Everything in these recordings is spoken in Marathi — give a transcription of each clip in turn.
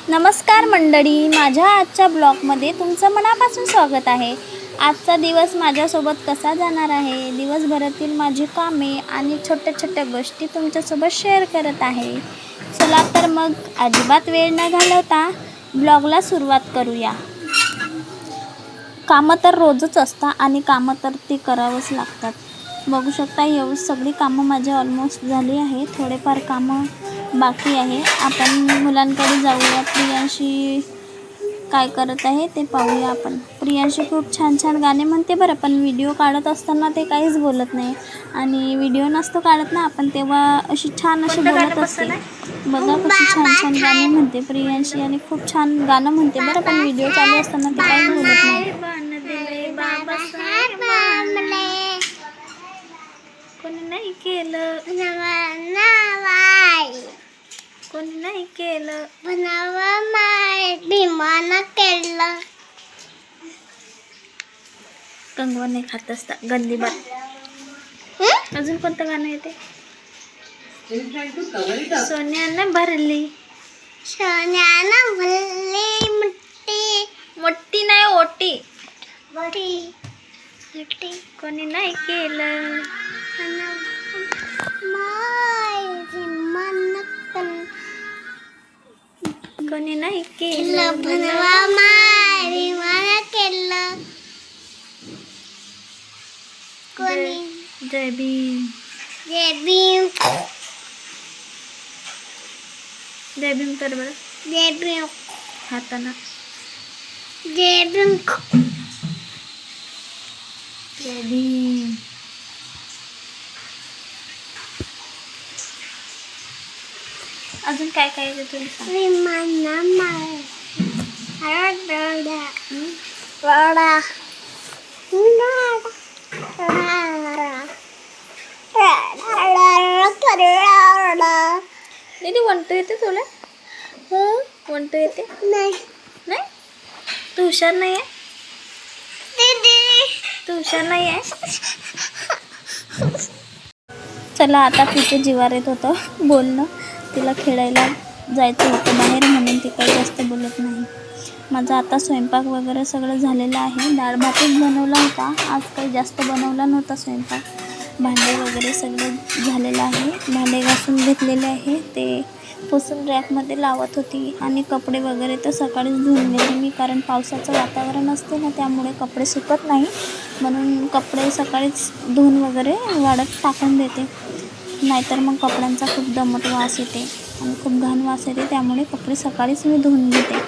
नमस्कार मंडळी, माझ्या आजच्या ब्लॉगमध्ये तुमचं मनापासून स्वागत आहे. आजचा दिवस माझ्यासोबत कसा जाणार आहे, दिवसभरातील माझी कामे आणि छोट्या छोट्या गोष्टी तुमच्यासोबत शेअर करत आहे. चला तर मग अजिबात वेळ न घालवता ब्लॉगला सुरुवात करूया. कामं तर रोजच असतात आणि कामं तर ती करावंच लागतात. बघू शकता एवढी सगळी कामं माझी ऑलमोस्ट झाली आहे. थोडेफार कामं बाकी आहे. आपण मुलांकडे जाऊया. प्रियांशी काय करत आहे ते पाहूया आपण. प्रियांशी खूप छान छान गाणे म्हणते बरं, पण व्हिडिओ काढत असताना ते काहीच बोलत नाही. आणि व्हिडिओ नसतो काढत ना आपण तेव्हा अशी छान अशी बोलत असते. बघा कशी छान छान गाणे म्हणते प्रियांशी आणि खूप छान गाणं म्हणते बरं, पण व्हिडिओ चालू असताना ते काहीच बोलत नाही. कोणी नाही केलं, कोणी नाही केलं, कंगवा नाही खात असता गंदी बात. अजून कोणतं गाणं येते? सोन्यानं भरली, सोन्यानं भरली मुट्टी, मोठी नाही ओटी, कोणी नाही केलं, कोणी नाही केलं, जय भीम, जय भीम, जय भीम कर बरं. जय भीम हाताना, जय भीम, जय भीम. अजून काय काय येते तुला सांग. दीदी वंटू येते तुला? वंटू येते? नाही. नाही तू हुशार नाही आहे? तू हुशार नाही आहे? चला आता तिचे जीवार येत होतं बोलणं. तिला खेळायला जायचं होतं बाहेर म्हणून ती काही जास्त बोलत नाही. माझा आता स्वयंपाक वगैरे सगळं झालेलं आहे. डाळ भातच बनवला होता आज, काही जास्त बनवला नव्हता स्वयंपाक. भांडे वगैरे सगळं झालेलं आहे. भांडे घासून घेतलेले आहे, ते पुसून रॅकमध्ये लावत होती. आणि कपडे वगैरे तर सकाळीच धुवून घेते मी, कारण पावसाचं वातावरण असते ना त्यामुळे कपडे सुकत नाही, म्हणून कपडे सकाळीच धुवून वगैरे वाळत टाकून देते. नाहीतर मग कपड्यांचा खूप दमट वास येते आणि खूप घाण वास येते, त्यामुळे कपडे सकाळीच मी धुवून घेते.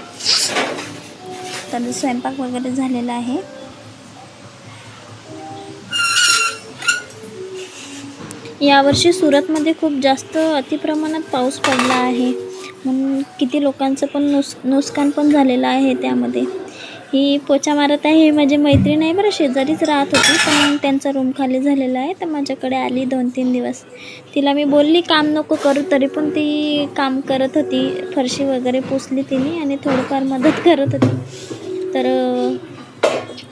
तर स्वयंपाक वगैरे झालेला आहे. यावर्षी सुरतमध्ये खूप जास्त अतिप्रमाणात पाऊस पडला आहे, म्हणून किती लोकांचं पण नुकसान पण झालेलं आहे. त्यामध्ये ही पोचा मारत आहे, माझी मैत्रीण आहे बरं, शेजारीच राहत होती, पण त्यांचा रूम खाली झालेला आहे तर माझ्याकडे आली 2-3 दिवस. तिला मी बोलली काम नको करू, तरी पण ती काम करत होती. फरशी वगैरे पुसली तिने आणि थोडंफार मदत करत होती. तर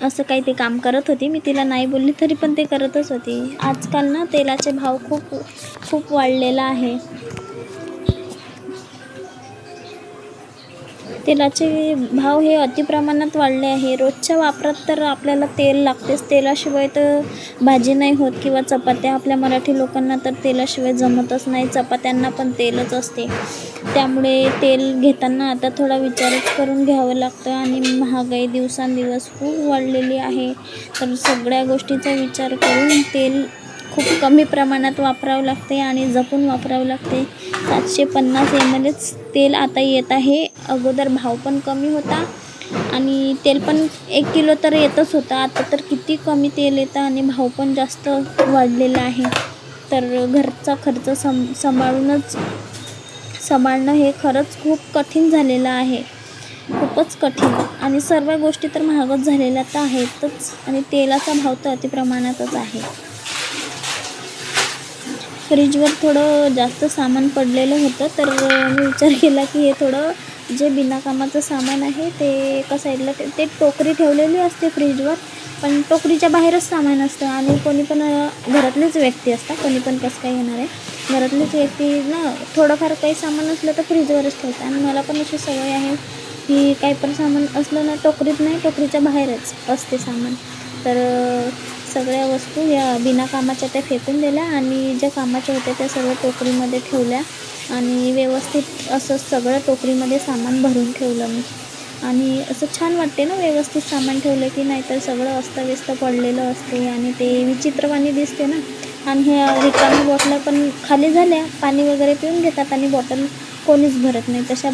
असं काही ते काम करत होती. मी तिला नाही बोलली तरी पण ते करतच होती. आजकाल ना तेलाचे भाव खूप वाढलेला आहे. तेलाचे भाव हे अतिप्रमाणात वाढले आहे. रोजच्या वापरात तर आपल्याला तेल लागतेच, तेलाशिवाय तर भाजी नाही होत किंवा चपात्या. आपल्या मराठी लोकांना तर तेलाशिवाय जमतच नाही, चपात्यांना पण तेलच असते. त्यामुळे तेल घेताना आता थोडा विचारच करून घ्यावं लागतं. आणि महागाई दिवसांदिवस खूप वाढलेली आहे, तर सगळ्या गोष्टीचा विचार करून तेल खूप कमी प्रमाणात वापरावं लागते आणि जपून वापरावं लागते. 750 mlच तेल आता येत आहे. अगोदर भाव पण कमी होता आणि तेल पण 1 किलो तर येतच होतं. आता तर किती कमी तेल येतं आणि भाव पण जास्त वाढलेला आहे. तर घरचा खर्च सांभाळणं हे खरंच खूप कठीण झालेलं आहे, खूपच कठीण. आणि सर्व गोष्टी तर महागच झालेल्या तर आहेतच आणि तेलाचा भाव तर अतिप्रमाणातच आहे. फ्रीजवर थोडं जास्त सामान पडलेलं होतं, तर मी विचार केला की हे थोडं जे बिनाकामाचं सामान आहे ते एका साईडला ते टोकरी ठेवलेली असते फ्रीजवर, पण टोकरीच्या बाहेरच सामान असतं आणि कोणी पण घरातलेच व्यक्ती असतात, कोणी पण कसं काय येणार आहे. घरातलीच व्यक्ती ना थोडंफार काही सामान असलं तर फ्रीजवरच ठेवतं आणि मला पण अशी सवय आहे की काही पण सामान असलं ना टोकरीत नाही, टोकरीच्या बाहेरच असते सामान. तर सगळ्या वस्तू या बिनाकामाच्या त्या फेकून दिल्या आणि ज्या कामाच्या होत्या त्या सर्व टोकरीमध्ये ठेवल्या आणि व्यवस्थित असं सगळं टोकरीमध्ये सामान भरून ठेवलं मी. आणि असं छान वाटते ना व्यवस्थित सामान ठेवलं की, नाहीतर सगळं अस्ताव्यस्त पडलेलं असते आणि ते विचित्रवाणी दिसते ना. आणि ह्या रिकाम्या बॉटल्या पण खाली झाल्या, पाणी वगैरे पिऊन घेतात आणि बॉटल कोणीच भरत नाही. तशा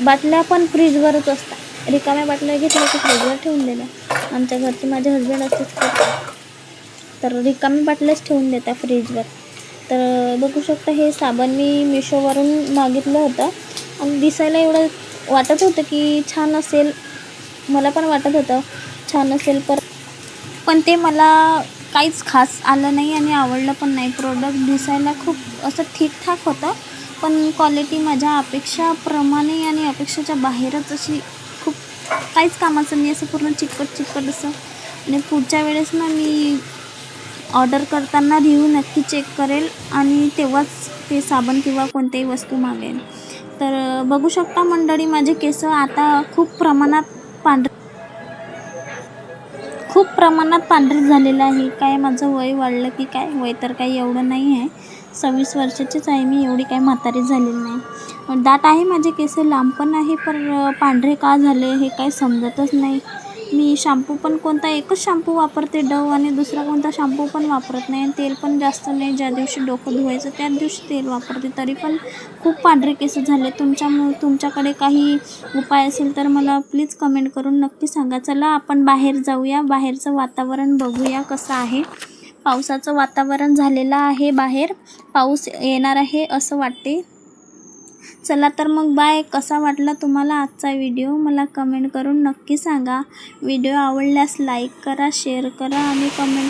बाटल्या पण फ्रीजवरच असतात. रिकाम्या बाटल्या घेतल्या की फ्रीजवर ठेवून दिल्या. आमच्या घरचे माझे हसबंड असतेच करतात, तर रिकाम्या बाटल्याच ठेवून देतात फ्रीजवर. तर बघू शकता हे साबण मी मिशोवरून मागितलं होतं आणि दिसायला एवढं वाटत होतं की छान असेल. मला पण वाटत होतं छान असेल, पण ते मला काहीच खास आलं नाही आणि आवडलं पण नाही. प्रोडक्ट दिसायला खूप असं ठीकठाक होतं, पण क्वालिटी माझ्या अपेक्षाप्रमाणे आणि अपेक्षेच्या बाहेरच अशी खूप काहीच कामाचं नाही. असं पूर्ण चिकट असं. आणि पुढच्या वेळेस ना मी ऑर्डर करताना रिव्ह्यू नक्की चेक करेल आणि तेव्हाच ते साबण किंवा कोणतीही वस्तू मागेल. तर बघू शकता मंडळी, माझे केस आता खूप प्रमाणात पांढरे झालेलं आहे. काय माझं वय वाढलं की काय? वय तर काही एवढं नाही आहे, 26 वर्षाचीच आहे मी, एवढी काही म्हातारी झालेली नाही. दाट आहे माझे केस, लांब पण आहे, पण पांढरे का झाले हे काही समजतच नाही. मी शॅम्पू पण कोणता एकच शॅम्पू वापरते डव, आणि दुसरा कोणता शॅम्पू पण वापरत नाही. तेल पण जास्त नाही, ज्या दिवशी डोकं धुवायचं त्याच दिवशी तेल वापरते, तरी पण खूप पांढरे केस झाले. तुमच्याकडे काही उपाय असेल तर मला प्लीज कमेंट करून नक्की सांगा. चला आपण बाहेर जाऊया, बाहेरचं वातावरण बघूया कसं आहे. पावसाचं वातावरण झालेलं आहे, बाहेर पाऊस येणार आहे असं वाटते. चला तर मग बाय. कसा वाटला तुम्हाला आजचा व्हिडिओ मला कमेंट करून नक्की सांगा. व्हिडिओ आवडल्यास लाईक करा, शेअर करा आणि कमेंट